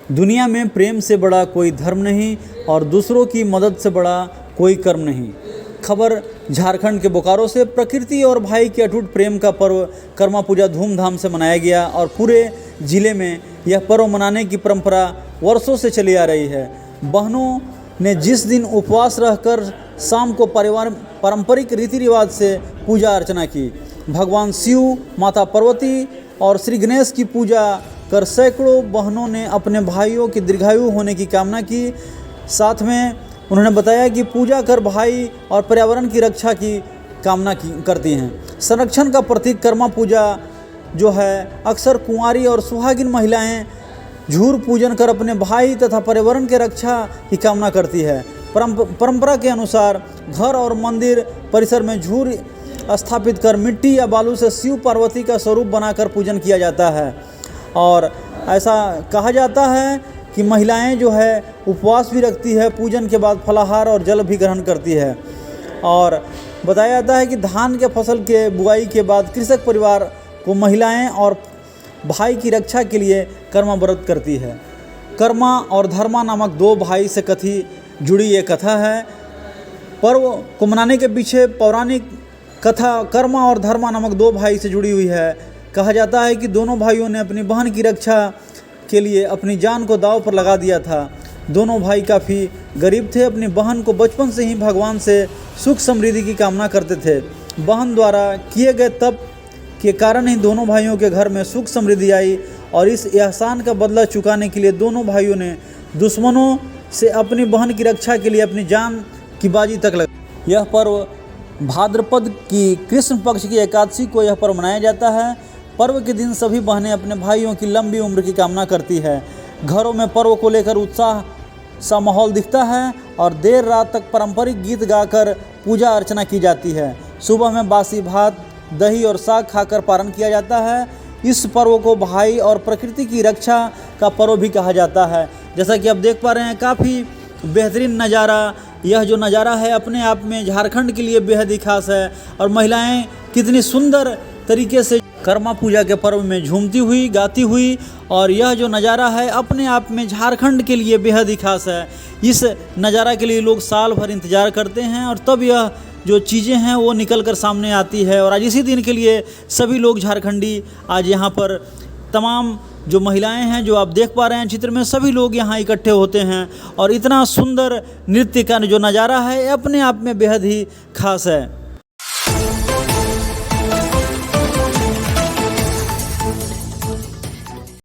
दुनिया में प्रेम से बड़ा कोई धर्म नहीं और दूसरों की मदद से बड़ा कोई कर्म नहीं। खबर झारखंड के बोकारो से। प्रकृति और भाई के अटूट प्रेम का पर्व कर्मा पूजा धूमधाम से मनाया गया और पूरे जिले में यह पर्व मनाने की परंपरा वर्षों से चली आ रही है। बहनों ने जिस दिन उपवास रहकर शाम को पारंपरिक रीति रिवाज से पूजा अर्चना की, भगवान शिव, माता पार्वती और श्री गणेश की पूजा कर सैकड़ों बहनों ने अपने भाइयों की दीर्घायु होने की कामना की। साथ में उन्होंने बताया कि पूजा कर भाई और पर्यावरण की रक्षा की कामना करती हैं। संरक्षण का प्रतीक कर्मा पूजा जो है, अक्सर कुंवारी और सुहागिन महिलाएं झूर पूजन कर अपने भाई तथा पर्यावरण के रक्षा की कामना करती है। परंपरा के अनुसार घर और मंदिर परिसर में झूर स्थापित कर मिट्टी या बालू से शिव पार्वती का स्वरूप बनाकर पूजन किया जाता है और ऐसा कहा जाता है कि महिलाएं जो है उपवास भी रखती है, पूजन के बाद फलाहार और जल भी ग्रहण करती है। और बताया जाता है कि धान के फसल के बुआई के बाद कृषक परिवार को महिलाएं और भाई की रक्षा के लिए कर्मा व्रत करती है। कर्मा और धर्मा नामक दो भाई से जुड़ी ये कथा है। पर्व को मनाने के पीछे पौराणिक कथा कर्मा और धर्मा नामक दो भाई से जुड़ी हुई है। कहा जाता है कि दोनों भाइयों ने अपनी बहन की रक्षा के लिए अपनी जान को दांव पर लगा दिया था। दोनों भाई काफ़ी गरीब थे। अपनी बहन को बचपन से ही भगवान से सुख समृद्धि की कामना करते थे। बहन द्वारा किए गए तप के कारण ही दोनों भाइयों के घर में सुख समृद्धि आई और इस एहसान का बदला चुकाने के लिए दोनों भाइयों ने दुश्मनों से अपनी बहन की रक्षा के लिए अपनी जान की बाजी तक लगा। यह पर्व भाद्रपद की कृष्ण पक्ष की एकादशी को यह पर्व मनाया जाता है। पर्व के दिन सभी बहनें अपने भाइयों की लंबी उम्र की कामना करती है। घरों में पर्व को लेकर उत्साह सा माहौल दिखता है और देर रात तक पारंपरिक गीत गाकर पूजा अर्चना की जाती है। सुबह में बासी भात, दही और साग खाकर पारण किया जाता है। इस पर्व को भाई और प्रकृति की रक्षा का पर्व भी कहा जाता है। जैसा कि आप देख पा रहे हैं, काफ़ी बेहतरीन नज़ारा। यह जो नज़ारा है अपने आप में झारखंड के लिए बेहद ही खास है और महिलाएं कितनी सुंदर तरीके से कर्मा पूजा के पर्व में झूमती हुई, गाती हुई, और यह जो नज़ारा है अपने आप में झारखंड के लिए बेहद ही खास है। इस नज़ारा के लिए लोग साल भर इंतज़ार करते हैं और तब यह जो चीज़ें हैं वो निकल कर सामने आती है। और आज इसी दिन के लिए सभी लोग झारखंडी आज यहाँ पर तमाम जो महिलाएं हैं, जो आप देख पा रहे हैं चित्र में, सभी लोग यहाँ इकट्ठे होते हैं और इतना सुंदर नृत्य का जो नज़ारा है अपने आप में बेहद ही खास है।